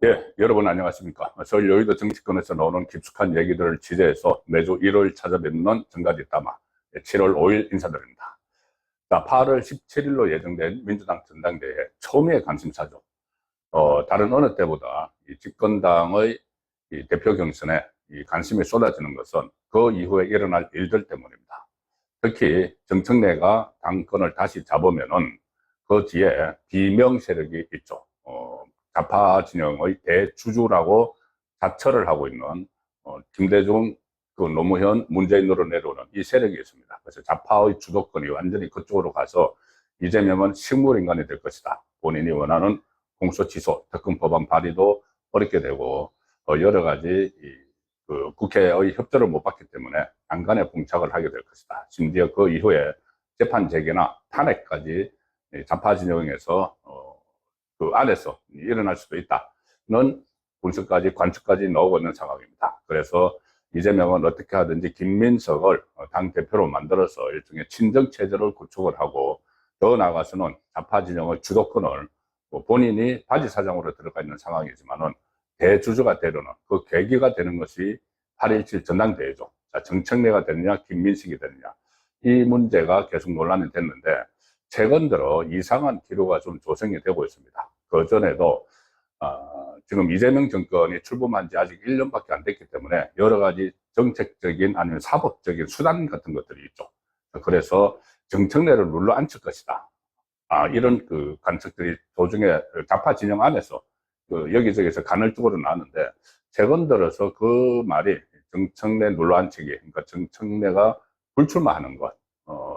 예, 여러분 안녕하십니까. 서울 여의도 정치권에서 나오는 깊숙한 얘기들을 취재해서 매주 일요일 찾아뵙는 정가지 따마 7월 5일 인사드립니다. 자, 8월 17일로 예정된 민주당 전당대회 초미의 관심사죠. 다른 어느 때보다 이 집권당의 이 대표 경선에 이 관심이 쏟아지는 것은 그 이후에 일어날 일들 때문입니다. 특히 정청래가 당권을 다시 잡으면은 그 뒤에 비명 세력이 있죠. 좌파 진영의 대주주라고 자처를 하고 있는 김대중, 노무현, 문재인으로 내려오는 이 세력이 있습니다. 그래서 좌파의 주도권이 완전히 그쪽으로 가서 이재명은 식물인간이 될 것이다. 본인이 원하는 공소취소, 특검 법안 발의도 어렵게 되고 여러 가지 국회의 협조를 못 받기 때문에 안간에 봉착을 하게 될 것이다. 심지어 그 이후에 재판 재개나 탄핵까지 좌파 진영에서 그 안에서 일어날 수도 있다는 분석까지 관측까지 나오고 있는 상황입니다. 그래서 이재명은 어떻게 하든지 김민석을 당대표로 만들어서 일종의 친정체제를 구축을 하고 더 나아가서는 좌파 진영의 주도권을 본인이 바지사장으로 들어가 있는 상황이지만은 대주주가 되려는 그 계기가 되는 것이 8.17 전당대회죠. 자, 정청래가 되느냐 김민식이 되느냐 이 문제가 계속 논란이 됐는데 최근 들어 이상한 기류가 좀 조성이 되고 있습니다. 그 전에도 지금 이재명 정권이 출범한 지 아직 1년밖에 안 됐기 때문에 여러 가지 정책적인 아니면 사법적인 수단 같은 것들이 있죠. 그래서 정청래를 눌러 앉힐 것이다. 이런 그 관측들이 도중에 좌파 진영 안에서 여기저기서 간헐적으로 나왔는데 최근 들어서 그 말이 정청래 눌러 앉히기, 그러니까 정청래가 불출마하는 것,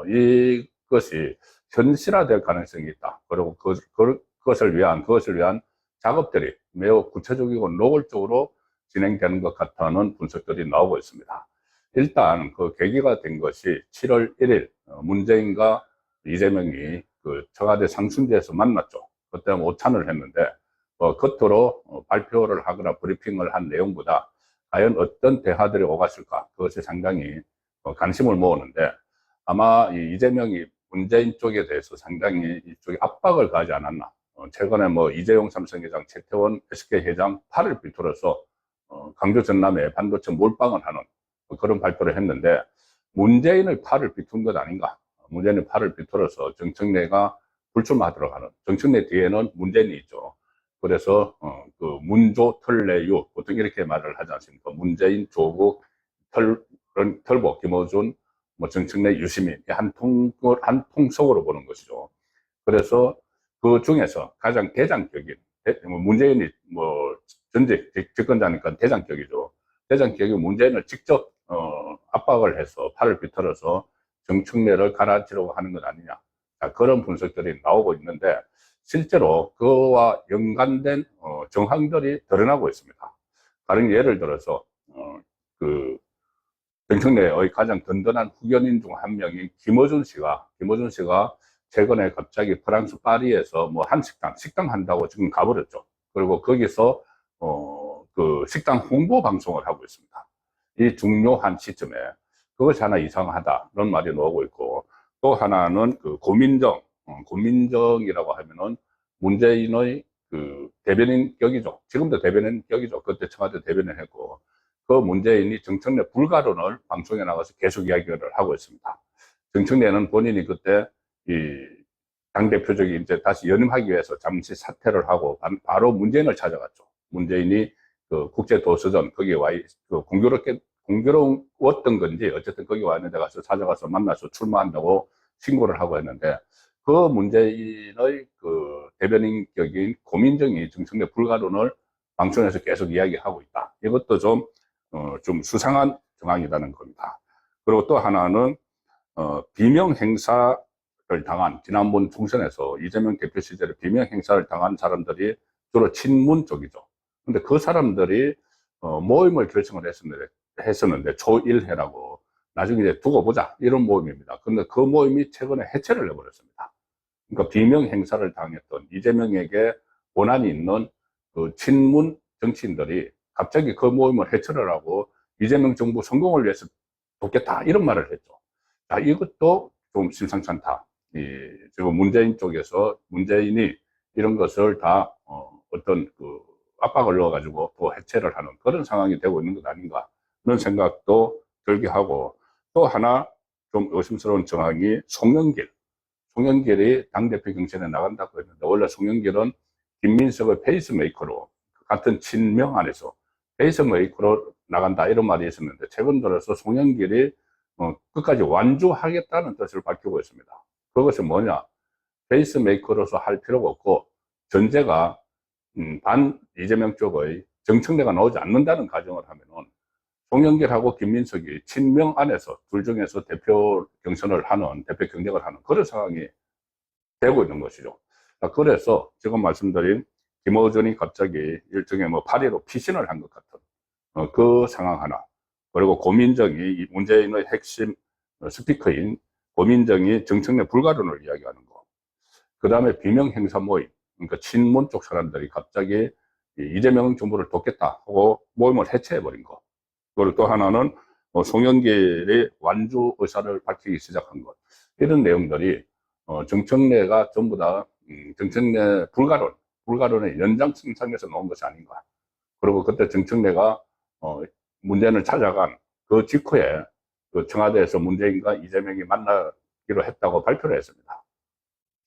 이것이 현실화될 가능성이 있다. 그리고 그것을 위한 작업들이 매우 구체적이고 노골적으로 진행되는 것 같다는 분석들이 나오고 있습니다. 일단 그 계기가 된 것이 7월 1일 문재인과 이재명이 그 청와대 상순지에서 만났죠. 그때 오찬을 했는데 겉으로 발표를 하거나 브리핑을 한 내용보다 과연 어떤 대화들이 오갔을까, 그것이 상당히 관심을 모으는데 아마 이재명이 문재인 쪽에 대해서 상당히 이쪽에 압박을 가하지 않았나. 최근에 이재용 삼성회장, 최태원 SK회장 팔을 비틀어서 강조 전남에 반도체 몰빵을 하는 그런 발표를 했는데 문재인의 팔을 비툰 것 아닌가. 문재인의 팔을 비틀어서 정청래가 불출마하도록 하는, 정청래 뒤에는 문재인이 있죠. 그래서 그 문조 털내유 보통 이렇게 말을 하지 않습니까? 문재인, 조국, 털보, 김어준, 정청래, 유시민 한 통속으로 보는 것이죠. 그래서 그 중에서 가장 대장격인 문재인이 전직 집권자니까 대장격이죠. 대장격인 문재인을 직접 압박을 해서 팔을 비틀어서 정청래를 가라앉히려고 하는 것 아니냐. 자, 그런 분석들이 나오고 있는데 실제로 그와 연관된 정황들이 드러나고 있습니다. 다른 예를 들어서 그 정청래의 가장 든든한 후견인 중 한 명인 김어준 씨가 최근에 갑자기 프랑스 파리에서 식당 한다고 지금 가버렸죠. 그리고 거기서 그 식당 홍보 방송을 하고 있습니다. 이 중요한 시점에 그것이 하나 이상하다 그런 말이 나오고 있고, 또 하나는 그 고민정이라고 하면은 문재인의 그 대변인 격이죠. 지금도 대변인 격이죠. 그때 청와대 대변인 했고, 그 문재인이 정청래 불가론을 방송에 나가서 계속 이야기를 하고 있습니다. 정청래는 본인이 그때 이 당대표적인 이제 다시 연임하기 위해서 잠시 사퇴를 하고 바로 문재인을 찾아갔죠. 문재인이 그 국제도서전 거기에 공교로웠던 건지 어쨌든 거기 와 있는데 가서 찾아가서 만나서 출마한다고 신고를 하고 했는데 그 문재인의 그 대변인격인 고민정이 정청래 불가론을 방송에서 계속 이야기하고 있다. 이것도 좀 수상한 정황이라는 겁니다. 그리고 또 하나는 비명 행사를 당한, 지난번 총선에서 이재명 대표 시절에 비명 행사를 당한 사람들이 주로 친문 쪽이죠. 근데 그 사람들이 모임을 결성을 했었는데 초1회라고 나중에 이제 두고 보자 이런 모임입니다. 근데 그 모임이 최근에 해체를 해버렸습니다. 그러니까 비명 행사를 당했던 이재명에게 원한이 있는 그 친문 정치인들이 갑자기 그 모임을 해체를 하고 이재명 정부 성공을 위해서 돕겠다 이런 말을 했죠. 자, 이것도 좀 심상치 않다. 지금 문재인 쪽에서 문재인이 이런 것을 다 어떤 그 압박을 넣어가지고 또 해체를 하는 그런 상황이 되고 있는 것 아닌가 그런 생각도 들게 하고, 또 하나 좀 의심스러운 정황이 송영길이 당대표 경선에 나간다고 했는데, 원래 송영길은 김민석의 페이스메이커로 같은 친명 안에서 페이스메이커로 나간다 이런 말이 있었는데, 최근 들어서 송영길이 끝까지 완주하겠다는 뜻을 밝히고 있습니다. 그것은 뭐냐, 페이스메이커로서 할 필요가 없고 전제가 반 이재명 쪽의 정청래가 나오지 않는다는 가정을 하면은 송영길하고 김민석이 친명 안에서 둘 중에서 대표 경선을 하는, 대표 경쟁을 하는 그런 상황이 되고 있는 것이죠. 그래서 지금 말씀드린 김어준이 갑자기 일종의 뭐 파리로 피신을 한 것 같은 그 상황 하나, 그리고 고민정이 문재인의 핵심 스피커인 고민정이 정청래 불가론을 이야기하는 거, 그 다음에 비명 행사 모임, 그러니까 친문 쪽 사람들이 갑자기 이재명 정부를 돕겠다 하고 모임을 해체해버린 거, 그리고 또 하나는 송영길이 완주 의사를 밝히기 시작한 것, 이런 내용들이 정청래가 전부 다 정청래 불가론의 연장선상에서 나온 것이 아닌가. 그리고 그때 정청래가 문재인을 찾아간 그 직후에 그 청와대에서 문재인과 이재명이 만나기로 했다고 발표를 했습니다.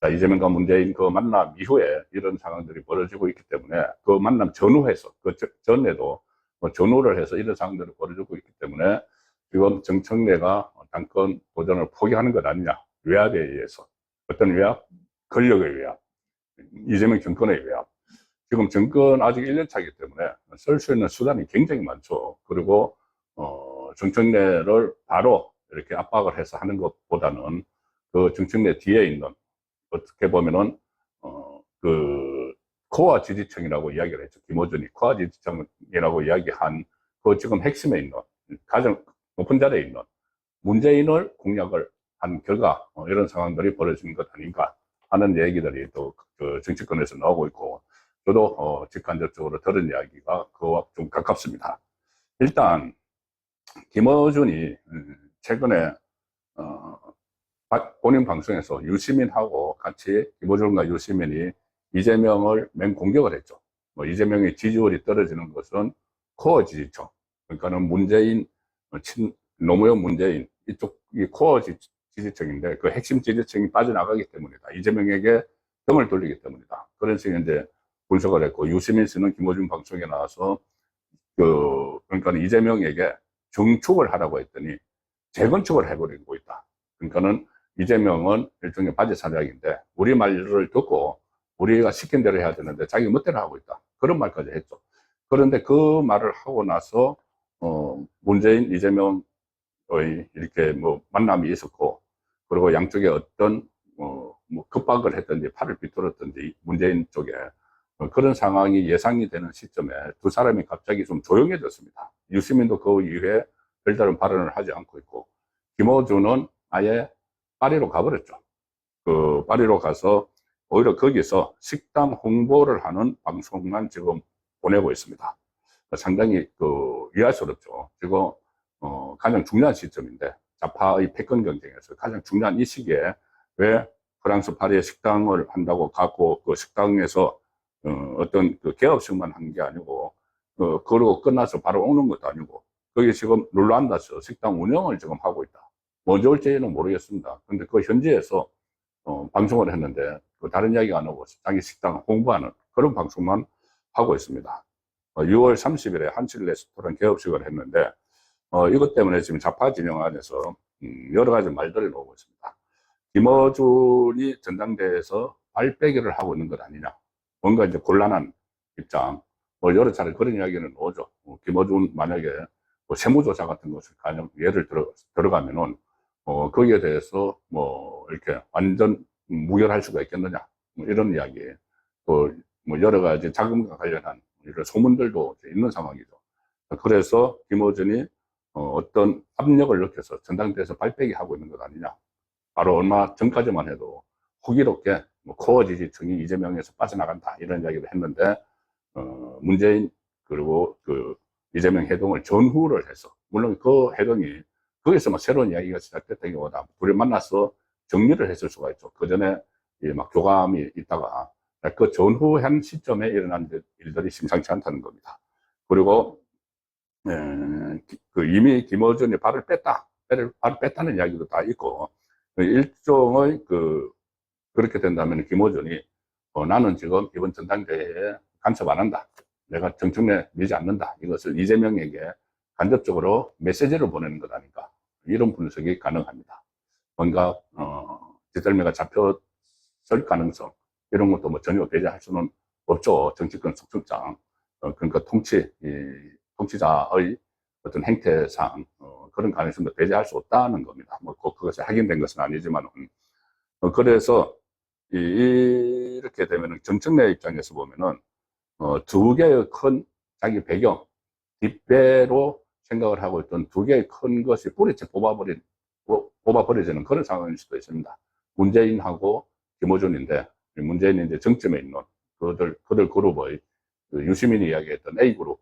자, 이재명과 문재인 그 만남 이후에 이런 상황들이 벌어지고 있기 때문에, 그 만남 전후해서, 그 전에도 전후를 해서 이런 상황들이 벌어지고 있기 때문에 지금 정청래가 당권 도전을 포기하는 것 아니냐. 외압에 의해서. 어떤 외압? 권력의 외압. 이재명 정권의 외압. 지금 정권 아직 1년 차이기 때문에 쓸 수 있는 수단이 굉장히 많죠. 그리고 정청래를 바로 이렇게 압박을 해서 하는 것보다는 그 정청래 뒤에 있는, 어떻게 보면은 그 코어 지지층이라고 이야기를 했죠. 김어준이 코어 지지층이라고 이야기한 그 지금 핵심에 있는, 가장 높은 자리에 있는 문재인을 공략을 한 결과 이런 상황들이 벌어지는 것 아닌가 하는 얘기들이 또 그 정치권에서 나오고 있고, 저도 직간접적으로 들은 이야기가 그와 좀 가깝습니다. 일단 김어준이 최근에 본인 방송에서 유시민하고 같이, 김어준과 유시민이 이재명을 맹공격을 했죠. 뭐 이재명의 지지율이 떨어지는 것은 코어 지지층, 그러니까는 문재인, 노무현 문재인 이쪽이 코어 지지층인데 그 핵심 지지층이 빠져나가기 때문이다. 이재명에게 등을 돌리기 때문이다. 그런 식의 이제 분석을 했고, 유시민 씨는 김어준 방송에 나와서 그러니까 이재명에게 정축을 하라고 했더니 재건축을 해버리고 있다. 그러니까는 이재명은 일종의 바지 사장인데 우리 말을 듣고 우리가 시킨 대로 해야 되는데 자기 멋대로 하고 있다. 그런 말까지 했죠. 그런데 그 말을 하고 나서 문재인, 이재명의 이렇게 뭐 만남이 있었고, 그리고 양쪽에 어떤 뭐 급박을 했든지 팔을 비틀었든지 문재인 쪽에 그런 상황이 예상이 되는 시점에 두 사람이 갑자기 좀 조용해졌습니다. 유시민도 그 이후에 별다른 발언을 하지 않고 있고, 김어준은 아예 파리로 가버렸죠. 그 파리로 가서 오히려 거기서 식당 홍보를 하는 방송만 지금 보내고 있습니다. 상당히 위화스럽죠. 지금 가장 중요한 시점인데, 좌파의 패권 경쟁에서 가장 중요한 이 시기에 왜 프랑스 파리에 식당을 한다고 가고, 그 식당에서 어떤 그 개업식만 한 게 아니고, 그러고 끝나서 바로 오는 것도 아니고, 거기 지금 룰란다스 식당 운영을 지금 하고 있다. 뭐 좋을지는 모르겠습니다. 근데 그 현지에서 방송을 했는데 다른 이야기가 안 하고 자기 식당 홍보하는 그런 방송만 하고 있습니다. 6월 30일에 한칠 레스토랑 개업식을 했는데 이것 때문에 지금 좌파 진영 안에서 여러 가지 말들이 나오고 있습니다. 김어준이 전당대회에서 발빼기를 하고 있는 것 아니냐, 뭔가 이제 곤란한 입장, 뭐 여러 차례 그런 이야기는 나오죠. 김어준 만약에 뭐 세무조사 같은 것을 가령 예를 들어가면은 거기에 대해서 뭐 이렇게 완전 무결할 수가 있겠느냐, 뭐 이런 이야기, 또 뭐 여러 가지 자금과 관련한 이런 소문들도 있는 상황이죠. 그래서 김어준이 어떤 압력을 느껴서 전당대회에서 발빼기 하고 있는 것 아니냐. 바로 얼마 전까지만 해도 호기롭게 뭐 코어 지지층이 이재명에서 빠져나간다 이런 이야기를 했는데, 문재인 그리고 그 이재명 회동을 전후를 해서, 물론 그 회동이 거기서 막 새로운 이야기가 시작됐다기보다 둘이 만나서 정리를 했을 수가 있죠. 그 전에 막 교감이 있다가 그 전후한 시점에 일어난 일들이 심상치 않다는 겁니다. 그리고 이미 김어준이 발을 뺐다는 이야기도 다 있고, 일종의 그렇게 된다면 김어준이 나는 지금 이번 전당대회에 간섭 안 한다, 내가 정청래 밀지 않는다, 이것을 이재명에게 간접적으로 메시지를 보내는 것 아닌가, 이런 분석이 가능합니다. 뭔가 뒷덜미가 잡혔을 가능성, 이런 것도 뭐 전혀 배제할 수는 없죠. 정치권 속성상. 그러니까 통치자의 어떤 행태상 그런 가능성도 배제할 수 없다는 겁니다. 뭐 꼭 그것이 확인된 것은 아니지만, 그래서 이렇게 되면은 정청래 입장에서 보면은 두 개의 큰 자기 배경 뒷배로 생각을 하고 있던 두 개의 큰 것이 뿌리째 뽑아버려지는 그런 상황일 수도 있습니다. 문재인하고 김어준인데, 문재인이 이제 정점에 있는 그들 그룹의 유시민이 이야기했던 A그룹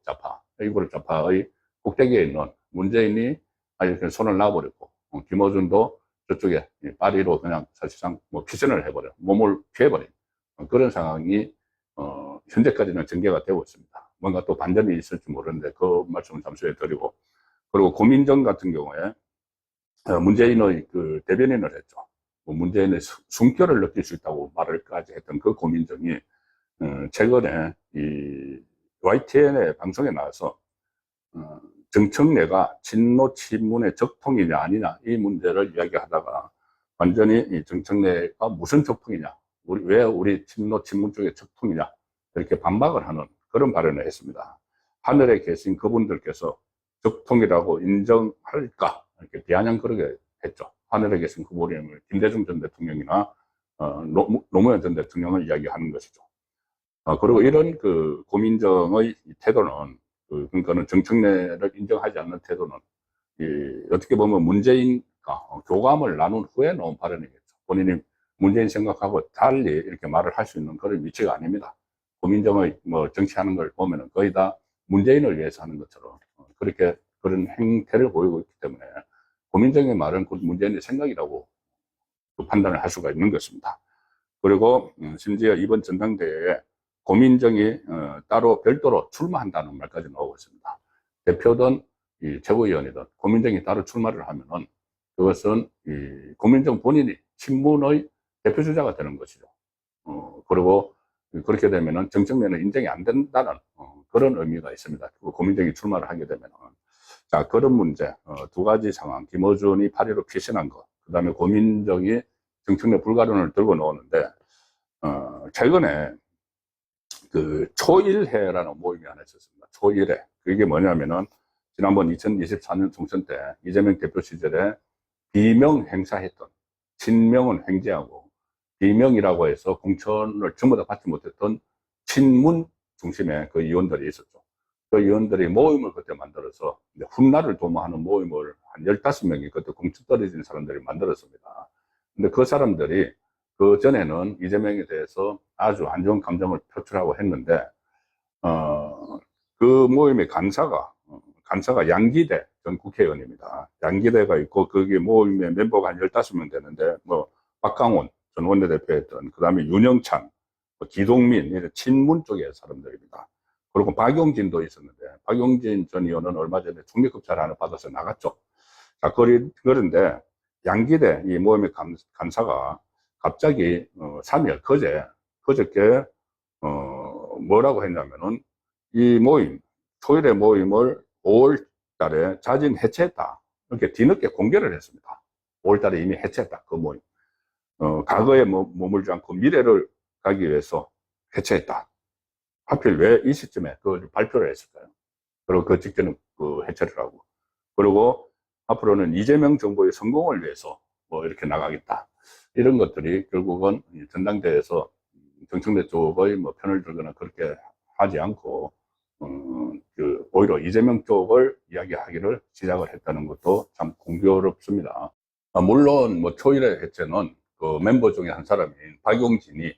좌파의 꼭대기에 있는 문재인이 이렇게 손을 놔버렸고, 김어준도 저쪽에 파리로 그냥 사실상 뭐 피선을 해버려, 몸을 피해버린 그런 상황이 현재까지는 전개가 되고 있습니다. 뭔가 또 반전이 있을지 모르는데 그 말씀을 잠시 해드리고, 그리고 고민정 같은 경우에 문재인의 대변인을 했죠. 문재인의 숨결을 느낄 수 있다고 말을까지 했던 그 고민정이 최근에 이 YTN의 방송에 나와서 정청래가 친노 친문의 적통이냐 아니냐 이 문제를 이야기하다가 완전히 이 정청래가 무슨 적통이냐, 왜 우리 친노 친문 쪽에 적통이냐, 이렇게 반박을 하는 그런 발언을 했습니다. 하늘에 계신 그분들께서 적통이라고 인정할까, 이렇게 비아냥거리게 했죠. 하늘에 계신 그분을 김대중 전 대통령이나 노무현 전 대통령을 이야기하는 것이죠. 그리고 이런 고민정의 태도는, 그러니까는 정청래를 인정하지 않는 태도는 어떻게 보면 문재인과 교감을 나눈 후에 나온 발언이겠죠. 본인이 문재인 생각하고 달리 이렇게 말을 할 수 있는 그런 위치가 아닙니다. 고민정의 뭐 정치하는 걸 보면은 거의 다 문재인을 위해서 하는 것처럼 그런 행태를 보이고 있기 때문에 고민정의 말은 곧 문재인의 생각이라고 판단을 할 수가 있는 것입니다. 그리고 심지어 이번 전당대회에 고민정이 따로 별도로 출마한다는 말까지 나오고 있습니다. 대표든 최고위원이든 고민정이 따로 출마를 하면은 그것은 고민정 본인이 친문의 대표주자가 되는 것이죠. 그리고 그렇게 되면은 정청래는 인정이 안 된다는 그런 의미가 있습니다. 고민정이 출마를 하게 되면은. 자, 그런 문제 두 가지 상황, 김어준이 파리로 피신한 것, 그 다음에 고민정이 정청래 불가론을 들고 나오는데, 최근에 초일회라는 모임이 하나 있었습니다. 초일회. 그게 뭐냐면은 지난번 2024년 총선 때 이재명 대표 시절에 비명 행사했던, 친명은 횡재하고 비명이라고 해서 공천을 전부 다 받지 못했던 친문 중심의 그 의원들이 있었죠. 그 의원들이 모임을 그때 만들어서 훗날을 도모하는 모임을 한 15명이 그때 공천 떨어진 사람들이 만들었습니다. 근데 그 사람들이 그 전에는 이재명에 대해서 아주 안 좋은 감정을 표출하고 했는데, 그 모임의 간사가 양기대 전 국회의원입니다. 양기대가 있고, 거기 모임의 멤버가 한 15명 되는데, 뭐, 박강원 전 원내대표였던, 그 다음에 윤영찬, 기동민, 이런 친문 쪽의 사람들입니다. 그리고 박용진도 있었는데, 박용진 전 의원은 얼마 전에 총리급제를 하나 받아서 나갔죠. 자, 그런데 양기대 이 모임의 간사가 갑자기 3일 그저께 뭐라고 했냐면은 이 모임, 토요일의 모임을 5월 달에 자진 해체했다, 이렇게 뒤늦게 공개를 했습니다. 5월 달에 이미 해체했다, 그 모임. 과거에 머물지 않고 미래를 가기 위해서 해체했다. 하필 왜 이 시점에 그걸 발표를 했을까요? 그리고 그 직전에 해체를 하고, 그리고 앞으로는 이재명 정부의 성공을 위해서 뭐 이렇게 나가겠다, 이런 것들이 결국은 전당대회에서 정청래 쪽의 뭐 편을 들거나 그렇게 하지 않고 오히려 이재명 쪽을 이야기하기를 시작을 했다는 것도 참 공교롭습니다. 물론 뭐 초일의 해체는 그 멤버 중에 한 사람인 박용진이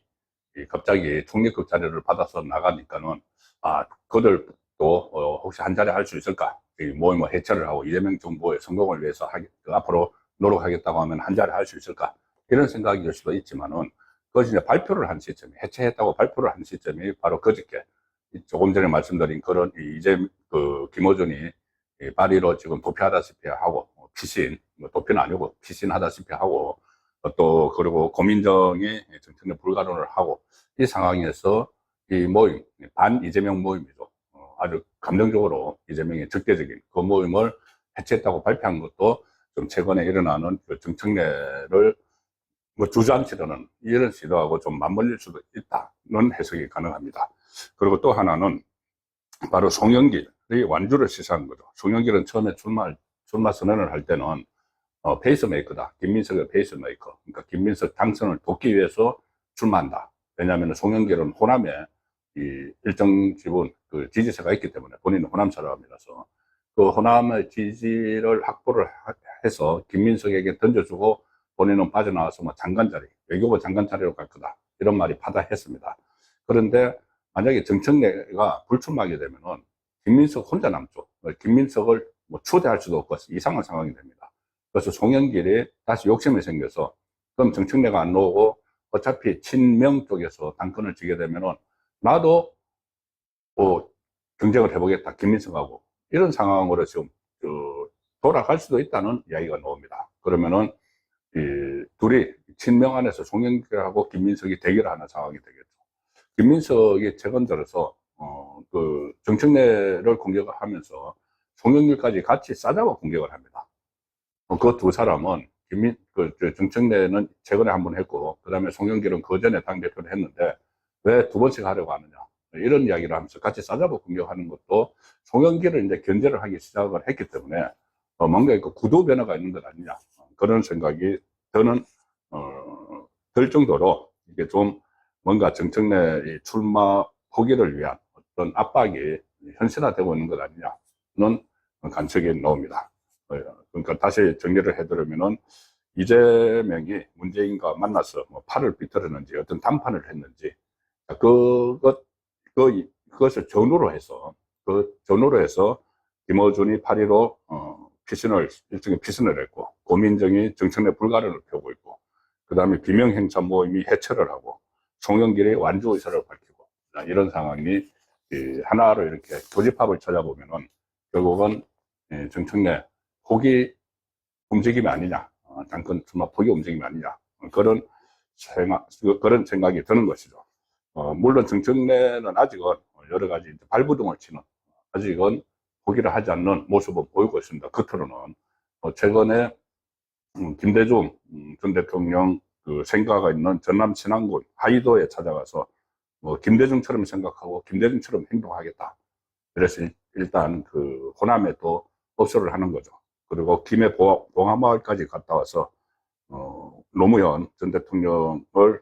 갑자기 총리급 자리를 받아서 나가니까는 그들도 혹시 한 자리 할 수 있을까, 모임을 해체를 하고 이재명 정부의 성공을 위해서 앞으로 노력하겠다고 하면 한 자리 할 수 있을까, 이런 생각일 수도 있지만은 그것이 이제 발표를 한 시점이, 해체했다고 발표를 한 시점이 바로 그저께, 조금 전에 말씀드린 그런, 이제, 김어준이 발의로 지금 도피하다시피 하고, 피신, 뭐 도피는 아니고 피신하다시피 하고, 또, 그리고 고민정이 정청래 불가론을 하고, 이 상황에서 이 모임, 반 이재명 모임이죠. 아주 감정적으로 이재명의 적대적인 그 모임을 해체했다고 발표한 것도 좀 최근에 일어나는 그 정청래를 뭐 주저앉히려는 이런 시도하고 좀 맞물릴 수도 있다는 해석이 가능합니다. 그리고 또 하나는 바로 송영길의 완주를 시사한 거죠. 송영길은 처음에 출마 선언을 할 때는 페이스메이커다. 김민석의 페이스메이커. 그러니까 김민석 당선을 돕기 위해서 출마한다. 왜냐하면 송영길은 호남에 이 일정 지분 그 지지세가 있기 때문에 본인은 호남 사람이라서 그 호남의 지지를 확보를 해서 김민석에게 던져주고 본인은 빠져나와서 뭐 장관 자리, 외교부 장관 자리로 갈 거다. 이런 말이 파다했습니다. 그런데 만약에 정청래가 불출마하게 되면은 김민석 혼자 남죠. 김민석을 뭐 초대할 수도 없고 이상한 상황이 됩니다. 그래서 송영길이 다시 욕심이 생겨서 그럼 정청래가 안 나오고 어차피 친명 쪽에서 당권을 지게 되면은 나도 뭐 경쟁을 해보겠다. 김민석하고. 이런 상황으로 지금 돌아갈 수도 있다는 이야기가 나옵니다. 그러면은 둘이 친명 안에서 송영길하고 김민석이 대결하는 상황이 되겠죠. 김민석이 최근 들어서 그 정청래를 공격을 하면서 송영길까지 같이 싸잡아 공격을 합니다. 그 두 사람은 정청래는 최근에 한 번 했고 그 다음에 송영길은 그 전에 당대표를 했는데 왜 두 번씩 하려고 하느냐 이런 이야기를 하면서 같이 싸잡아 공격하는 것도 송영길을 이제 견제를 하기 시작을 했기 때문에 뭔가 그 구도 변화가 있는 것 아니냐 그런 생각이 저는 들 정도로 이게 좀 뭔가 정청래 출마 포기를 위한 어떤 압박이 현실화되고 있는 것 아니냐는 관측이 나옵니다. 그러니까 다시 정리를 해드리면은 이재명이 문재인과 만나서 뭐 팔을 비틀었는지 어떤 담판을 했는지 그것을 전후로 해서 김어준이 8.15 일종의 피신을 했고 고민정이 정청래 불가능을 펴고 있고 그 다음에 비명행사 모임이 해체를 하고 송영길이 완주 의사를 밝히고 이런 상황이 하나로 이렇게 교집합을 찾아보면은 결국은 정청래 포기 움직임이 아니냐 당권 출마 포기 움직임이 아니냐 그런 생각이 드는 것이죠. 물론 정청래는 아직은 여러 가지 발부둥을 치는 아직은 포기를 하지 않는 모습을 보이고 있습니다. 겉으로는 최근에 김대중 전 대통령 그 생가가 있는 전남 신안군 하이도에 찾아가서 김대중처럼 생각하고 김대중처럼 행동하겠다. 그래서 일단 그 호남에 또 업소를 하는 거죠. 그리고 김해 봉하마을까지 갔다 와서 노무현 전 대통령을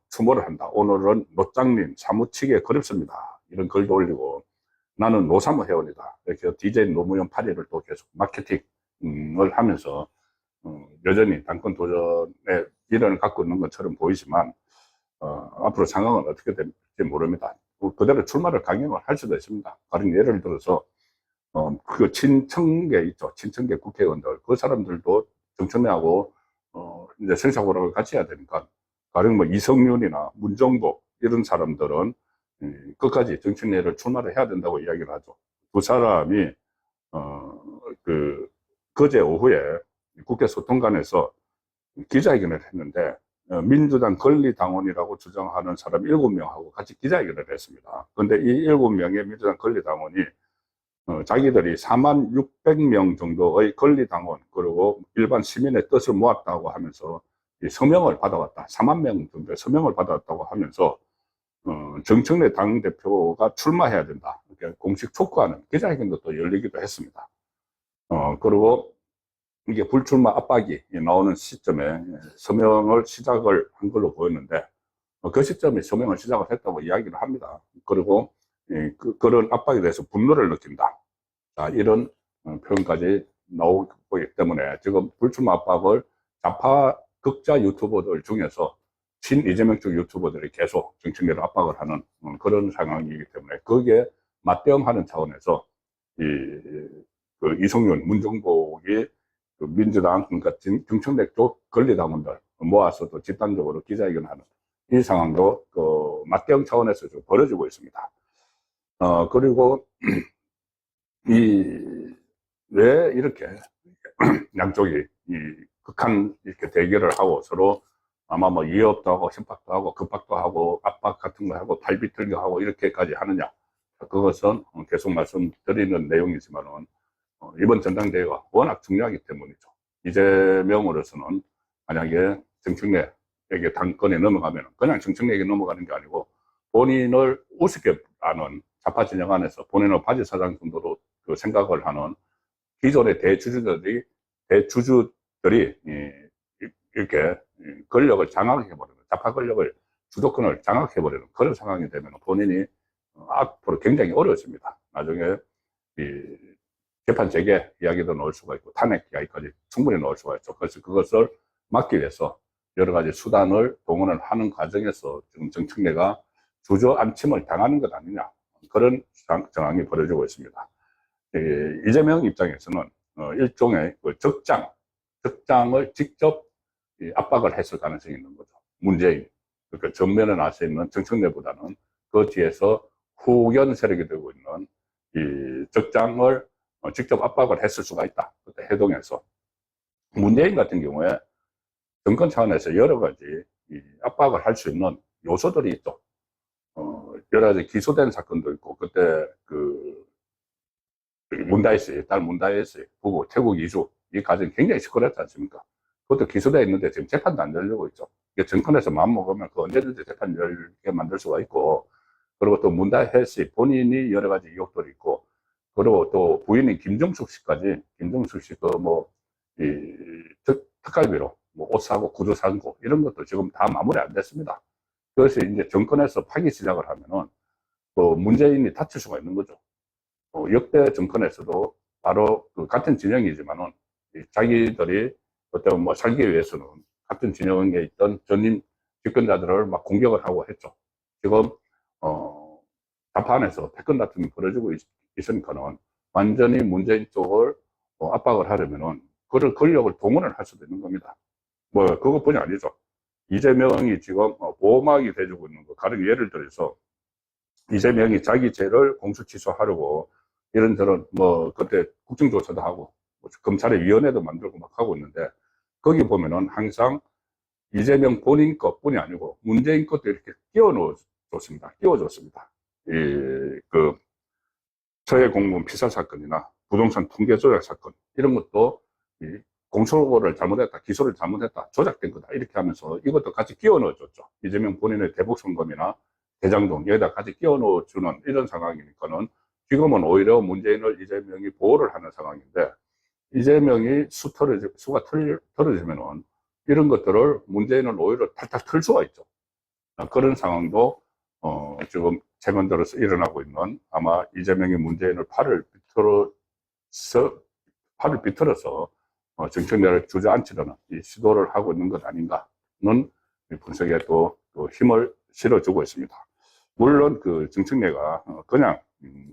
추모를 한다. 오늘은 노장님 사무치게 그립습니다. 이런 글도 올리고 나는 노사모 회원이다. 이렇게 DJ 노무현 8.1을 또 계속 마케팅을 하면서 여전히 당권 도전에 미련을 갖고 있는 것처럼 보이지만 앞으로 상황은 어떻게 될지 모릅니다. 그대로 출마를 강행을 할 수도 있습니다. 가령 예를 들어서 그 친청계 있죠. 친청계 국회의원들 그 사람들도 정청래하고 이제 생사고락을 같이 해야 되니까 가령 뭐 이성윤이나 문정복 이런 사람들은 끝까지 정청래를 출마를 해야 된다고 이야기를 하죠. 두 사람이 그제 오후에 국회 소통관에서 기자회견을 했는데 민주당 권리당원이라고 주장하는 사람 7명하고 같이 기자회견을 했습니다. 그런데 이 7명의 민주당 권리당원이 자기들이 46,600명 정도의 권리당원 그리고 일반 시민의 뜻을 모았다고 하면서 서명을 받아왔다. 4만 명 정도의 서명을 받아왔다고 하면서 정청래 당대표가 출마해야 된다. 이렇게 공식 촉구하는 기자회견도 또 열리기도 했습니다. 그리고 이게 불출마 압박이 나오는 시점에 서명을 시작을 한 걸로 보였는데 그 시점에 서명을 시작을 했다고 이야기를 합니다. 그리고 그런 압박에 대해서 분노를 느낀다. 자, 이런 표현까지 나오기 때문에 지금 불출마 압박을 좌파 극자 유튜버들 중에서 친 이재명 쪽 유튜버들이 계속 정청래를 압박을 하는 그런 상황이기 때문에 거기에 맞대응하는 차원에서 이성윤, 문정복이 민주당, 그러니까 정청래 쪽 권리당원들 모아서 또 집단적으로 기자회견하는 이 상황도 그 맞대응 차원에서 좀 벌어지고 있습니다. 그리고 왜 이렇게 양쪽이 극한 이렇게 대결을 하고 서로 아마 뭐 이협도 하고 협박도 하고 급박도 하고 압박 같은 거 하고 발비틀기 하고 이렇게까지 하느냐. 그것은 계속 말씀드리는 내용이지만은 이번 전당대회가 워낙 중요하기 때문이죠. 이재명으로서는 만약에 정청래에게 당권에 넘어가면 그냥 정청래에게 넘어가는 게 아니고 본인을 우습게 아는 좌파 진영 안에서 본인을 바지 사장 정도로 그 생각을 하는 기존의 대주주들이 이렇게 권력을 장악해버리는, 좌파 권력을, 주도권을 장악해버리는 그런 상황이 되면 본인이 앞으로 굉장히 어려워집니다. 나중에 이 재판 재개 이야기도 나올 수가 있고 탄핵 이야기까지 충분히 나올 수가 있죠. 그래서 그것을 막기 위해서 여러 가지 수단을 동원을 하는 과정에서 지금 정청래가 주저앉힘을 당하는 것 아니냐, 그런 정황이 벌어지고 있습니다. 이재명 입장에서는 일종의 그 적장을 직접 압박을 했을 가능성이 있는 거죠. 문재인, 그러니까 전면에 나서 있는 정청래보다는 그 뒤에서 후견 세력이 되고 있는 이 적장을 직접 압박을 했을 수가 있다. 그때 해동해서. 문재인 같은 경우에 정권 차원에서 여러 가지 압박을 할 수 있는 요소들이 있죠. 여러 가지 기소된 사건도 있고, 그때 문다혜씨, 딸 문다혜씨 부부 태국 이주, 이 과정이 굉장히 시끄럽지 않습니까? 그것도 기소되어 있는데 지금 재판도 안 열리고 있죠. 정권에서 마음먹으면 그 언제든지 재판 열게 만들 수가 있고, 그리고 또 문다혜씨 본인이 여러 가지 의혹들이 있고, 그리고 또 부인인 김정숙 씨까지, 김정숙 씨 특갈비로 뭐 옷 사고 구두 사고 이런 것도 지금 다 마무리 안 됐습니다. 그래서 이제 정권에서 파기 시작을 하면은 그 문재인이 다칠 수가 있는 거죠. 역대 정권에서도 바로 그 같은 진영이지만은 자기들이 어떤 뭐 살기 위해서는 같은 진영에 있던 전임 집권자들을 막 공격을 하고 했죠. 지금 좌파 안에서 패권 다툼이 벌어지고 있으니까는 완전히 문재인 쪽을 압박을 하려면은 그런 권력을 동원을 할 수도 있는 겁니다. 뭐 그것뿐이 아니죠. 이재명이 지금 보호막이 돼주고 있는 거, 가령 예를 들어서 이재명이 자기 죄를 공소 취소하려고 이런저런 뭐 그때 국정조사도 하고 검찰의 위원회도 만들고 막 하고 있는데, 거기 보면은 항상 이재명 본인 것뿐이 아니고 문재인 것도 이렇게 끼워줬습니다. 그 서해 공무원 피살 사건이나 부동산 통계 조작 사건, 이런 것도 공소를 잘못했다, 기소를 잘못했다, 조작된 거다, 이렇게 하면서 이것도 같이 끼워 넣어줬죠. 이재명 본인의 대북송금이나 대장동, 여기다 같이 끼워 넣어주는 이런 상황이니까는 지금은 오히려 문재인을 이재명이 보호를 하는 상황인데, 이재명이 수가 털어지면은 이런 것들을 문재인은 오히려 탈탈 털 수가 있죠. 그런 상황도 지금 최근 들어서 일어나고 있는, 아마 이재명이 문재인을 팔을 비틀어서 정청래를 주저앉히려는 이 시도를 하고 있는 것 아닌가는 분석에 또 힘을 실어주고 있습니다. 물론 그 정청래가 그냥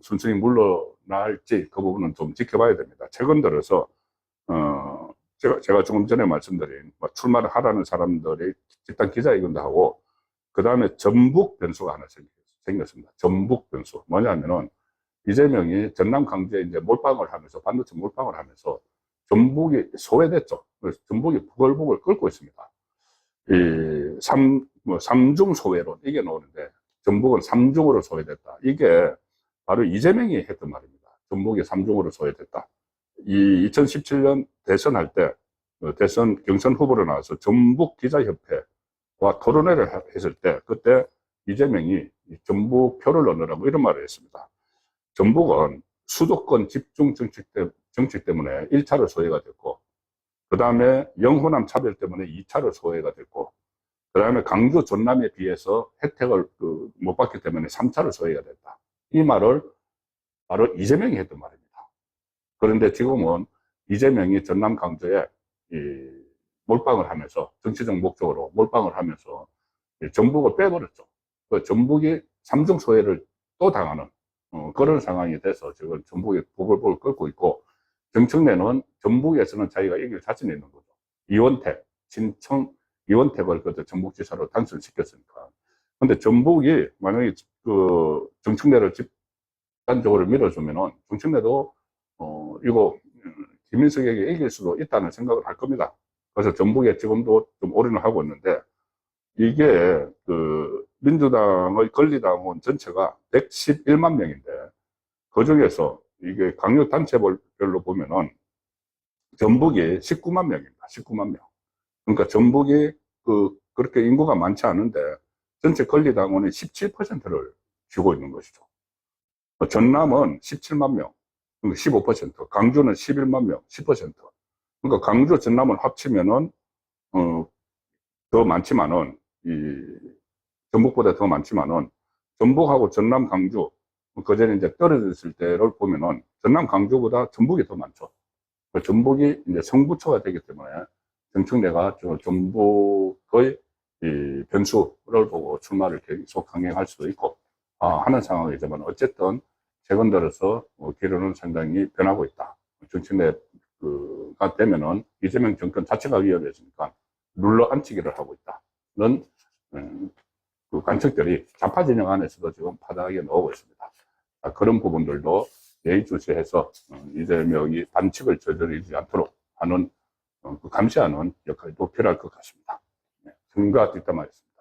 순순히 물러날지 그 부분은 좀 지켜봐야 됩니다. 최근 들어서 제가 조금 전에 말씀드린 출마를 하라는 사람들이 집단 기자회견도 하고, 그 다음에 전북 변수가 하나 생겼습니다. 전북 변수. 뭐냐면은 이재명이 전남 강주에 이제 몰빵을 하면서, 반도체 몰빵을 하면서 전북이 소외됐죠. 그래서 전북이 부글부글 끓고 있습니다. 삼중 소외론, 이게 나오는데, 전북은 삼중으로 소외됐다. 이게 바로 이재명이 했던 말입니다. 전북이 삼중으로 소외됐다. 2017년 대선할 때, 대선 경선 후보로 나와서 전북 기자협회와 토론회를 했을 때, 그때 이재명이 전북 표를 넣으라고 이런 말을 했습니다. 전북은 수도권 집중 정책 때문에 1차로 소외가 됐고, 그 다음에 영호남 차별 때문에 2차로 소외가 됐고, 그 다음에 강주 전남에 비해서 혜택을 못 받기 때문에 3차로 소외가 됐다. 이 말을 바로 이재명이 했던 말입니다. 그런데 지금은 이재명이 전남 강주에 몰빵을 하면서, 정치적 목적으로 몰빵을 하면서 전북을 빼버렸죠. 그 전북이 삼중 소외를 또 당하는 그런 상황이 돼서 지금 전북이 부글부글 끓고 있고, 정청래는 전북에서는 자기가 이길 자신이 있는 거죠. 이원택, 신청 이원택을 그때 전북지사로 당선시켰으니까. 근데 전북이 만약에 그 정청래를 집단적으로 밀어주면은 정청래도 이거 김인석에게 이길 수도 있다는 생각을 할 겁니다. 그래서 전북에 지금도 좀 올인을 하고 있는데, 이게 그 민주당의 권리당원 전체가 111만 명인데, 그 중에서 이게 강력 단체별로 보면은 전북이 19만 명입니다. 19만 명. 그러니까 전북이 그렇게 인구가 많지 않은데 전체 권리당원의 17%를 쥐고 있는 것이죠. 전남은 17만 명, 그러니까 15%, 강주는 11만 명, 10%. 그러니까 강주, 전남을 합치면은 더 많지만은 전북보다 더 많지만은 전북하고 전남, 강주 그전에 이제 떨어졌을 때를 보면은 전남, 강주보다 전북이 더 많죠. 전북이 이제 성부초가 되기 때문에 정청래가 전북의 이 변수를 보고 출마를 계속 강행할 수도 있고 하는 상황이지만, 어쨌든 최근 들어서 기류는 상당히 변하고 있다. 정청래가 되면은 이재명 정권 자체가 위험해지니까 눌러 앉히기를 하고 있다는 그 관측들이 좌파 진영 안에서도 지금 바닥에 나오고 있습니다. 그런 부분들도 예의주시해서 이재명이 반칙을 저지르지 않도록 하는 감시하는 역할도 필요할 것 같습니다. 네, 승과 뒷담화였습니다.